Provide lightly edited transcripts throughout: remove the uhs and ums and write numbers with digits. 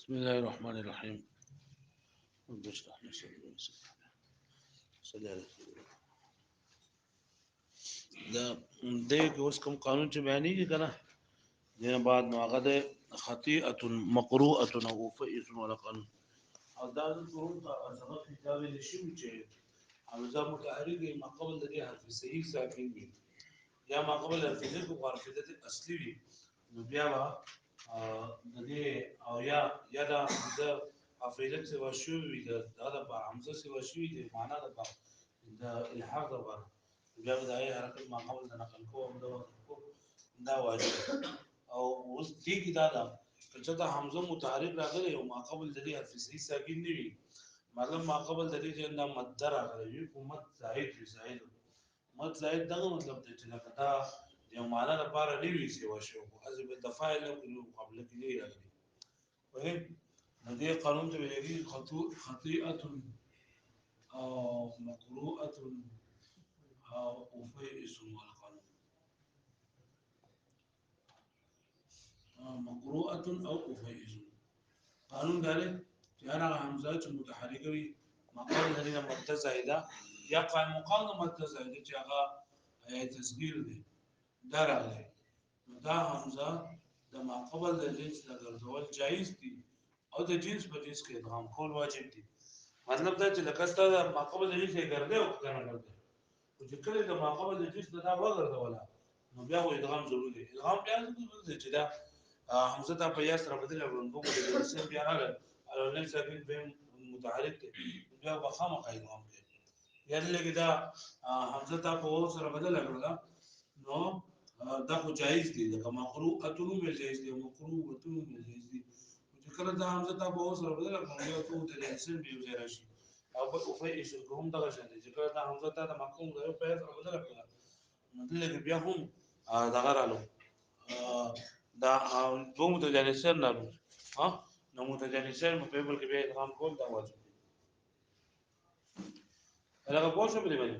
بسم الله الرحمن الرحيم. رب اشرح لي صدري ويسر لي أمري. صل على سيدنا دا دې کې اوس کوم قانون چې بیانېږي کنه دینه بعد نو هغه د خطیئه مقروءه او فئه ولا قانون او دا د قرون ته سبق کتاب نشي چې حمزه متحرک ما قبل د دې حرف صحیح ساکن وي یا ما قبل حرف د حرف اصلي وي نو بیا د دې او یا دا د افعیلت سوا شو وي دا د حمزه سوا شو دي معنا د الحاق د بار بیا د هغه حرکت ما قبل د نقل کوم دا واجب او اوس دې کې دا چې دا حمزه متحرک راغلی او ما قبل د دې حرف صحیح ساکن نه وي مطلب ما قبل د دې چې دا مد راغلی وي کومت زائد وي زائد مد زائد دا مطلب دی چې دا یو معنا لپاره نه وي سیوا شو حذف التفاعل له قبل کې نه راغلی فهم نو دې قانون ته ویلي خطيئه او مقروءه او فيئس والقانون مقروءه او فيئس قانون دا دی چې هغه حمزه چې متحرکه وي مقام لري مد زائده یا قائم مقام مد زائده چې هغه تصغیر دی دا راغلی دا حمزه د ما قبل د جنس د ګرځول جایز دي او د جنس په جنس کې ادغام کول واجب دي مطلب دا چې لکه ستاسو ما قبل د جنس ګرځي او کنه ګرځي او چې کله د ما قبل د جنس دا وګرځولا نو بیا و ادغام ضروري دی ادغام بیا ضروري دی چې دا حمزه ته په یاس را بدل ورنبو د جنس بیا راغله او نن ساکن به متحرک دی بیا بخامه ادغام دی یعنی لکه دا حمزه ته په و سره بدل کړل نو دا خو جایز دي دا مقروء اتلو مل جایز دي مقروء اتلو مل جایز دي چې کله دا حمزه ته په سره بدل کړو یو ته د انسان به وزیر شي او په اوفه شي کوم دغه شان دي چې کله دا حمزه ته د مقوم غو په سره بدل کړو نو دلته بیا هم دغه رالو دا دوه متجانسین نه ها نو متجانسین په بل کې به ادغام کول دا واجب دي هغه پوه شو په دې باندې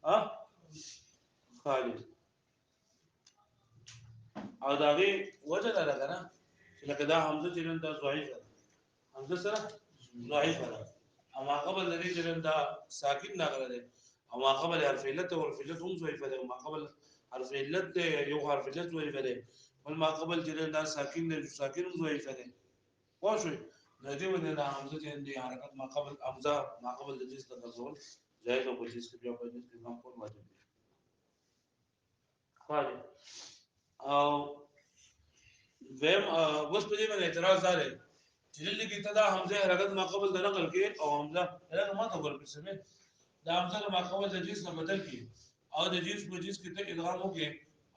ها خالد او دا وی وجه دا لګنه چې لکه دا حمزه چې نن دا ضعیف ده حمزه سره ضعیف ده اما قبل د دې چې دا ساکن نه غره او ما قبل حرف علت او حرف علت هم ضعیف ده ما قبل حرف علت یو حرف علت ضعیف ده بل ما قبل چې دا ساکن ده ساکن هم ضعیف ده واښوي د دې باندې دا حمزه چې د حرکت ما قبل حمزه ما قبل د جنس د ګرځول جایز او جنس کې بیا په جنس کې هم کول واجب دي خالد او ویم اوس په دې باندې اعتراض دار چې دلته کې تدا حمزه حرکت ما قبل د نقل کې او حمزه هغه ما ته ورپې سمې دا حمزه ما قبل د جنس نه بدل کې او د جنس په جنس کې ته ادغام وکې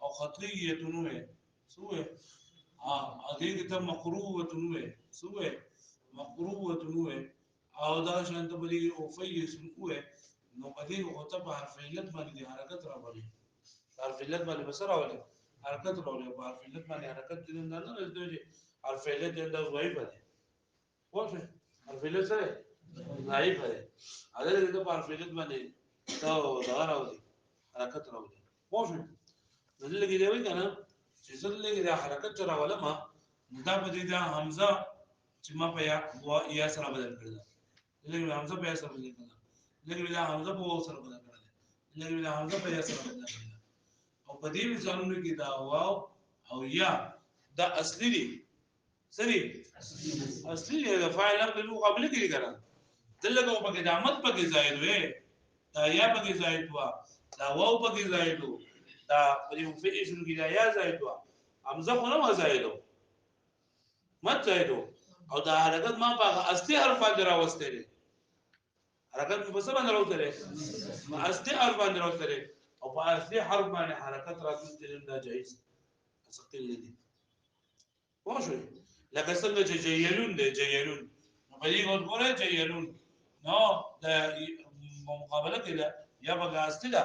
او خطیه تنوه سوې ا دې کې ته مقروءه تنوه سوې مقروءه تنوه او دا شانت بلی او فیس نوه نو پدې او ته په حرف علت باندې حرکت راوړي حرف علت باندې بسره راوړي حرکت راوړي په حرف علت باندې حرکت دې نه راځي حرف علت دې د ضعیف دی واښه حرف علت سره ضعیف دی اگر دې په حرف علت باندې دا راوړي حرکت راوړي واښه دلته کې دی کنه چې زله کې حرکت راوړل ما دا په دې دا حمزه چې ما په یا سره بدل کړل لکه حمزه په یا سره بدل کړل لکه دا حمزه په و سره بدل کړل لکه دا حمزه په یا سره بدل کړل او په دې مثالونو کې دا واو او یا دا اصلي دي سری اصلي دي دا فاعل نقل له قبل کې کړه دلته په کې د عمد په کې زائد وې دا یا په کې زائد وا دا واو په کې زائد و دا په دې فعل کې دا یا زائد وا حمزه خو نه زائد و مت زائد او دا حرکت ما په اصلي حرف باندې راوستل حرکت په څه باندې راوستل ما اصلي حرف باندې راوستل او په اصلي حرف باندې حرکت راوستل دا جایز ثقيل دي واښوي لکه څنګه چې جیلون دی جیلون نو په دې وګوره جیلون نو د مقابله کې یا بغا اصلي دا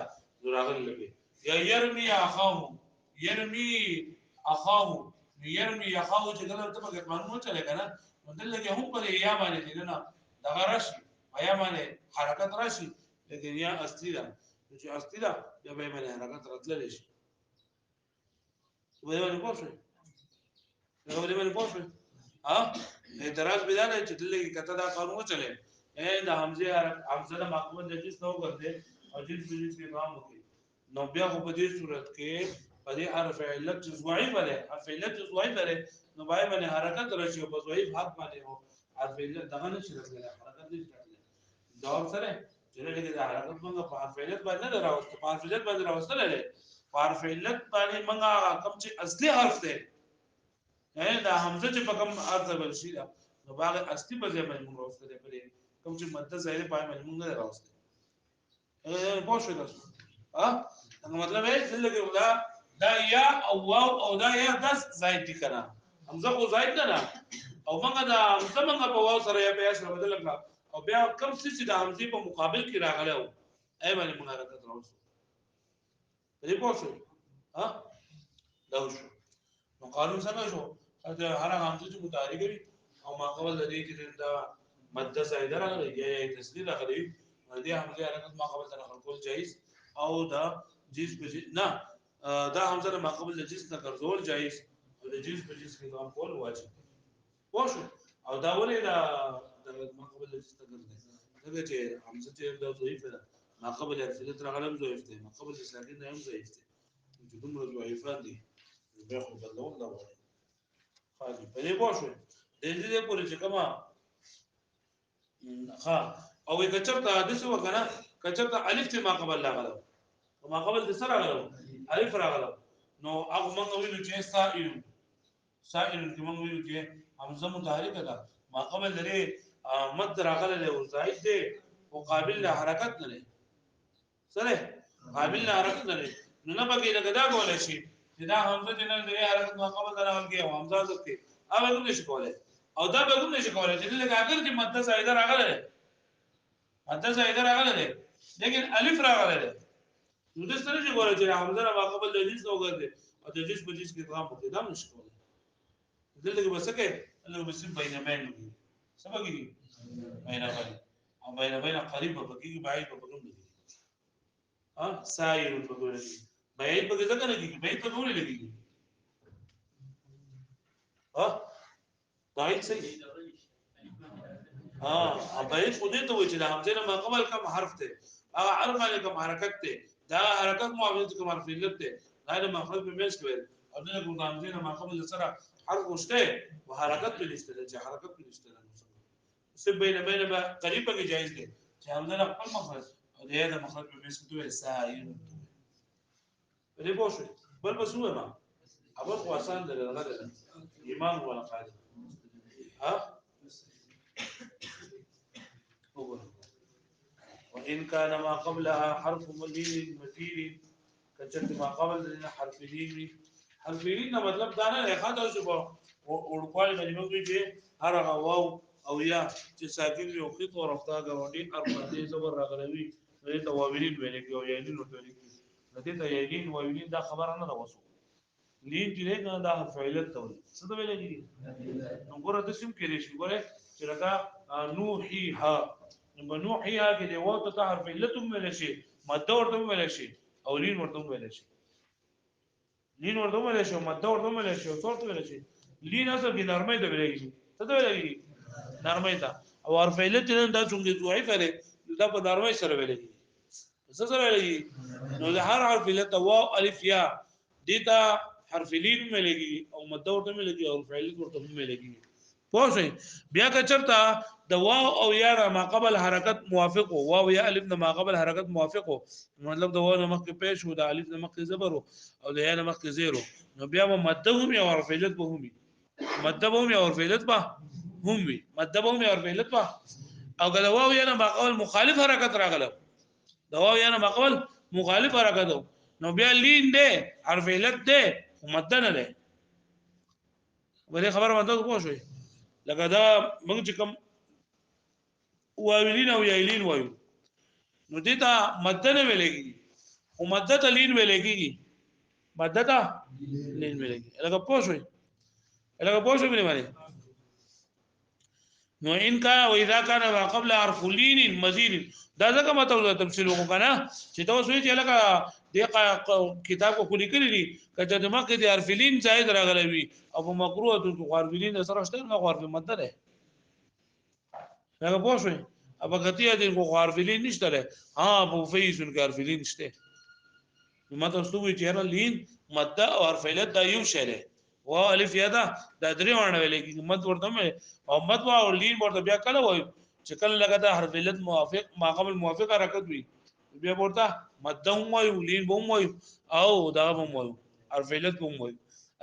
راغلی لګي یا يرمي اخاه يرمي اخاه يرمي اخاه چې کله ته په قانون چلے کنه نو دلته هم په یا باندې دي نه دغه راشي یا باندې حرکت راشي لیکن یا اصلي ده چې اصلي ده یا به باندې حرکت راتللی شي وایي باندې پوښتنه هغه باندې پوښتنه ها اعتراض بدانه چې دلته کې کته دا قانون چلے دا حمزه د مقبول د جنس نو ګرځي او جنس په جنس کې کام وکړي نو بیا په دې صورت کې په دې حرف علت جزوعي بره حرف علت جزوعي بره نو بای باندې حرکت راشي په ضعیف حق باندې هو حرف علت دغه نشي راغلی حرکت نشي راغلی جواب سره چې لري دا حرکت موږ په حرف علت باندې نه راوستو په حرف علت باندې راوستل لري په حرف علت باندې موږ کوم چې اصلي حرف دی دا حمزه چې په کوم حرف بل شي دا نو باغ اصلي په ځای باندې موږ راوستل لري کوم چې ماده ظاهر پای باندې موږ نه راوستل پوه شو تاسو ها مطلب یې چې لګي دا یا او واو او دا یا داس زائد دي کنه حمزه خو زائد نه او موږ دا حمزه موږ په واو سره یا په سره بدل کړه او بیا کوم څه چې د حمزه په مقابل کې راغله او ای باندې موږ حرکت راوستو دې پوه شو ها دا شو نو قانون څنګه شو دا هر حمزه چې متحرک وي او ما قبل د دې کې دا ماده زائده راغلي یا تسلیل راغلي دې حمزه حرکت ما قبل تر خلقول جایز او دا جنس په نه دا حمزه ما قبل د جنس نه ګرځول جایز او د جنس په جنس کې کار کول واجب واشه او دا ولې دا ما قبل د جنس نه ګرځي دغه چې حمزه چې دا ضعیف ده ما قبل الفلت راغلم ضعیف ده ما قبل ساکن نه هم ضعیف ده چې دومره ضعیفان دي بیا خو بدلون دا وایي خاصه په دې واشه د دې پورې چې کما ها او کچرته د څه وکنه کچرته الف ته ما قبل راغله ما قبل د سره راغله الف راغله نو هغه موږ ویلو چې سائل کې موږ ویلو چې حمزه متحرکه ده ما قبل لري مد راغله له زائد ده مقابل له حرکت نه لري سره قابل له حرکت نه لري نو نه بګی دا دا کول شي چې دا حمزه چې نه لري حرکت ما قبل راغله او حمزه ځکه هغه نشي کولای او دا به هم نشي کولای چې لکه اگر چې مد زائده راغله مد زائده راغله لیکن الف راغله نو د ستنه چې ګورې چې حمزه را قبل د جنس نو ګرځي او د جنس په جنس کې کلام وکړي دا نشي کولای دلته کې بس کې الله بس بین بین سبا کې بین بین او بین قریب په کې بعید په کوم دي ها سایر په کوم دي بعید په ځکه نه کې بعید په کوم لګي ها بعید صحیح بعید خو دې ته و چې د حمزه نه قبل کوم حرف ته هغه حرف باندې کوم حرکت ته دا حرکت معاوضه کوم حرف علت ته دا د مخرج په میش کې او د کوم حمزه نه قبل سره حرف وشته او حرکت په نشته چې حرکت په نشته سب بین قریب کې جایز دي چې حمزه نه خپل مخرج او د مخرج په میش کې توه سایر دې پوښتنه بل بسوه ما اول خو آسان ده غلط ایمان ولا قاعده ها وإن كان ما قبلها حرف مليل مزيد كجت ما قبل حرف لين حرف لين مطلب دا نه خاطر شو ورقال کلمه کې چې هر واو او یا چې ساکن یو خط او رفتا غوډي اربعه زبر راغلوي دې توابلین ویل کې او یالین ویل کې دې ته یالین ویلین دا خبره نه راوسو لین چې نه دا حرف علت ته څه ته ویل کېږي نو ګوره د سیم کې لري ګوره چې لکه نوحيها نوحيها کې دی وو ته حرف علت هم ویل شي مد ورته ویل شي او لین ورته ویل شي لین ورته ویل شي مد ورته ویل شي او څورته ویل شي لین اصل کې نرمۍ ته ویل کېږي څه ته ویل کېږي نرمۍ ته او حرف علت نه دا څنګه ضعیف لري دا په نرمۍ سره ویل کېږي څه سره ویل کېږي نو د هر حرف علت واو الف یا دیتا حرف لین ملګي او مد ورته ملګي او فعل ورته ملګي پوه بیا که چرته د واو او یا ما قبل حرکت موافق او واو یا الف نه ما قبل حرکت موافق مطلب د واو نه مخکې پیش او د الف نه مخکې زبر او د یا نه مخکې زیرو نو بیا مد هم یا حرف علت به هم مد هم یا حرف علت به هم وي مد هم یا حرف علت به او که د واو یا نه ما قبل مخالف حرکت راغله د واو یا نه ما قبل مخالف حرکت نو بیا لین ده حرف علت ده مد نه ده ولې خبره مده پوه شوي لکه دا موږ چې کوم واویلین او یایلین وایو نو دې ته مد نه ویلېږي او مد ته لین ویلېږي مد ته لین ویلېږي لکه پوه شوي باندې نو ان كان واذا كان ما قبل حرف لين مزيد دا ځکه مته تفصیل وکړه چې تاسو یې لکه د کتاب کو لیکلي دي کله د مکه د حرف لین زائد راغلی وي او مقروءه د حرف لین سره شته نو حرف مد ده هغه پوښوي ابا غتیه د حرف لین نشته ده ها په فیسن کې حرف لین شته مته ستوي چې لین مد او حرف لین دا یو شی ده و الف یادا د درې وانه ویلې کې مد ورته او مد او لین ورته بیا کله وای چې کله لګا د حرف علت موافق ما قبل موافق حرکت وي بیا ورته مد هم وای لین هم وای او دا هم وای حرف علت هم وای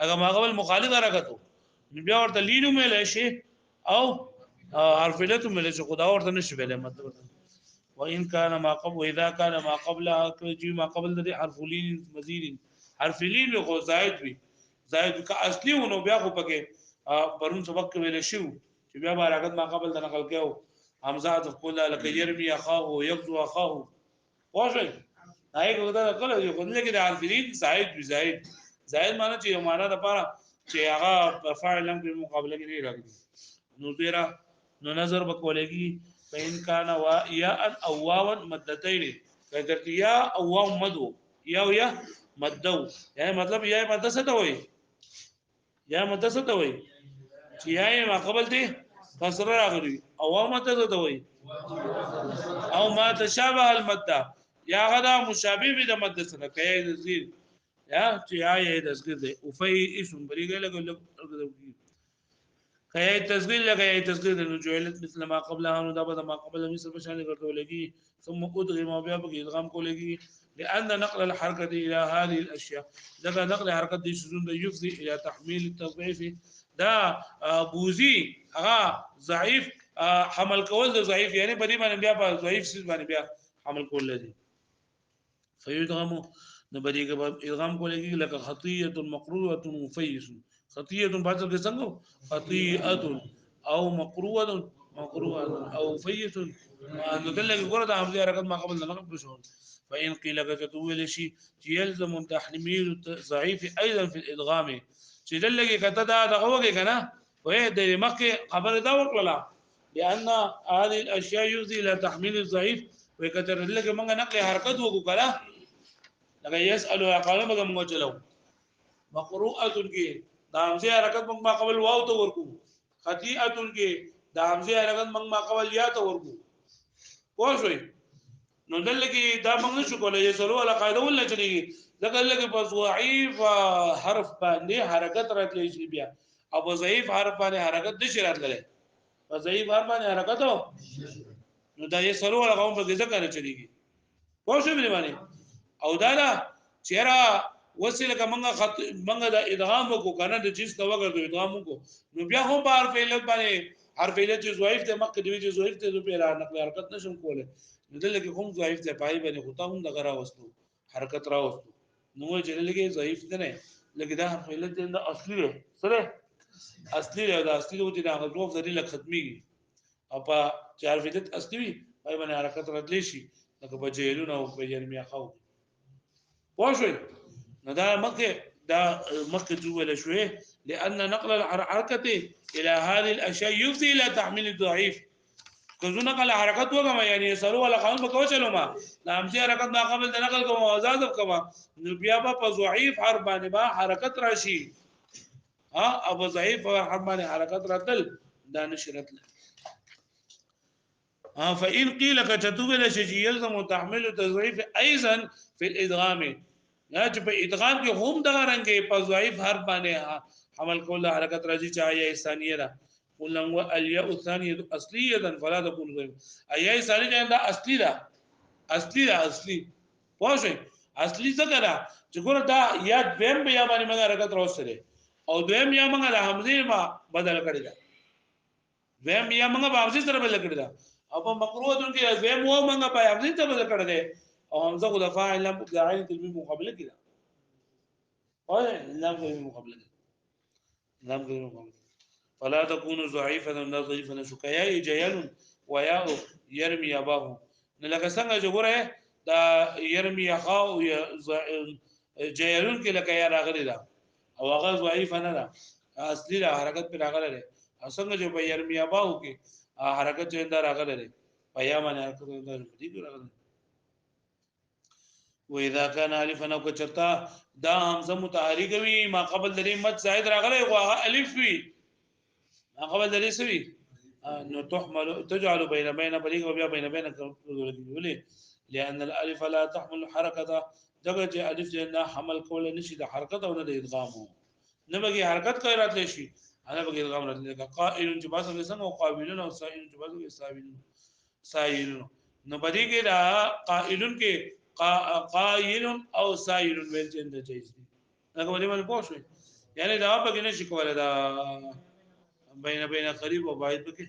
هغه ما قبل مخالف حرکت بیا ورته لین هم ویل شي او حرف علت هم ویل شي خدا ورته نشي ویل مد ورته وان كان ما قبل واذا كان ما قبل ما قبل د حرف لين مزيد حرف لين خو زائد وي زائد کا اصلي ونو بیا خو پکې پرون سبق ویل شو چې بیا برکت ما قبل د نقل کېو حمزه خپل لکه يرمي اخاه يغزو اخاه واښي هاي کومه کله یو کومه کې د حرف لين زائد وي زائد معنی چې یو معنی د پاره چې هغه فاعل هم په مقابله کې نه راغلي نو ډیرا نو نظر وکولېږي فإن كان ياء أو واوا مدتين فذلك يا أو واو مدو يا مدو يعني مطلب يا مد څه ته وایي یا مد څه ته وایي چې یا ما قبل دي کسره راغلي او واو مد څه ته وایي او ما تشابه المد یا غدا مشابه به د مد سره کوي تصغیر یا چې یا تصغیر دی او فی اسم بریګه لګل كي تصغير لك تصغير جعلت مثل ما قبلها ندبت ما قبل مثل بشان لگی ثم ادغم بها بقي ادغام لگی لان نقل الحركه الى هذه الاشياء لذا نقل حركه دي شذون يفضي الى تحميل التضعيف دا بوزي اغا ضعيف حمل کول ضعيف يعني بدي باندې بیا ضعيف سیس باندې بیا حمل کول لدي فيدغم نبدي ادغام لگی لك خطيه مقروءه مفيس خطيه بعد کې څنګه خطيئه او مقروءه او فيه نو دلته ګوره د حمزه حرکت ما قبل نه قبل شو فإن قيل كتول شيء يلزم تحميل ضعيف ايضا في الادغام چې دلته کته دا دغه وګه کنه وې د مخه خبر دا وکړه لأن هذه الاشياء يفضي الى تحميل الضعيف وکتر دلته موږ نقل حرکت وکړه لکه يسأل قال موږ چلو مقروءه کې دا حمزه حرکت موږ ما قبل واو ته ورکو خطیئه کې دا حمزه حرکت موږ ما قبل یا ته ورکو پوه نو دلته دا موږ نشو کولای چې سلو ولا قاعده ولا چلیږي ځکه لکه په ضعیف حرف باندې حرکت راتلی شي بیا او ضعیف حرف باندې حرکت نشي راتلی په ضعیف حرف باندې حرکت نو دا یې سلو ولا قوم په ځکه نه چلیږي پوه شو باندې او دا چیرې وسیله کومه خط منګه د ادغام کو کنه د چیز کا وګر د ادغام کو نو بیا هم بار فعل باندې حرف علت ضعیف ته مکه دی چې ضعیف ته په را نقل حرکت نشم کوله نو دلته کوم ضعیف ته پای باندې خطا هم د غرا وستو حرکت را وستو نو چې لګي ضعیف نه لګي دا حرف علت د اصلي ده سره اصلي ده د اصلي د د حروف ذلیل ختمي او په چې حرف علت اصلي وي پای باندې حرکت راتلی شي لکه بجیلون او بجرمیا خو واښوي نو دا مکه جوړه شوې لان نقل الحركه الى هذه الاشياء يفضي الى تحميل الضعيف كذو نقل حرکت وګم یعنی سلو ولا قانون بکو چلو ما لامزي حرکت ما قبل د نقل کوم آزاد کما نو بیا په ضعیف حرف باندې با حرکت راشي ها ابو ضعیف حرف باندې حرکت راتل دا نشرت ها فإن قيل كتتوب لشي يلزم تحمل التضعيف ايضا في الادغام یا چې په ادغام کې هم دغه رنګه په ضعیف حرف باندې حمل کول حرکت راځي چې آیا ثانیه ده ولنو الياء الثانيه اصليه فلا تكون ضعيف آیا ثانیه ده اصلي واښوي اصلي څنګه ده چې ګوره دا یا دویم بیا باندې موږ حرکت راوستل او دویم یا موږ د حمزه ما بدل کړی دا دویم یا موږ په حمزه سره بدل کړی دا او په مقروءه کې دویم و موږ په حمزه سره بدل کړی دی او حمزه خو د فاعل لم د عین تلمیم مقابله کړه وای لم تلمیم مقابله لم تلمیم مقابله فلا تكون ضعيفا ولا ضعيفا شكايا جيل ويا يرمي اباه لکه څنګه چې ګوره دا يرمي اخاه جيلون کې لکه یا راغلی دا او هغه ضعیف نه ده اصلي حرکت پر راغله څنګه چې په يرمیا باو کې حرکت چې دا راغله پیا باندې حرکت دې راغله واذا كان الفا او کچرتا دا همزه متحرک وي ما قبل د مد زائد راغله او الف وي ما قبل د سوي نو تحمل تجعل بين بليغ وبيا بين ولي لان الالف لا تحمل حركه دغه چې الف نه حمل کول نشي د حرکت او د ادغام نه بږي حرکت کوي راتلی شي انا بږي ادغام راتلی قائل چې باسه څنګه او قابلون او سائل چې باسه سائلون سائلون نو بدی کې دا قائلون کې قائل او سائل ویل چې نه چي هغه ولې باندې پوه شو یعنی دا بږي نشي کولای دا بین قریب او بعید بږي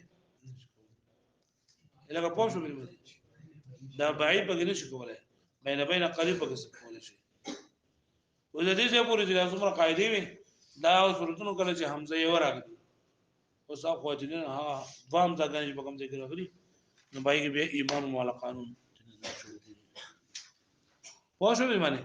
لکه پوه شو دا بعید بږي نشي کولای بین قریب بږي کولای شي ولې دې پورې چې لازم قاعده وي دا صورتونو کله چې حمزه یې ورغلی او صاحب خواجنه ها وام دا غني په کوم ځای کې راغلی نو بای کې به ایمان مولا قانون پوه شو به معنی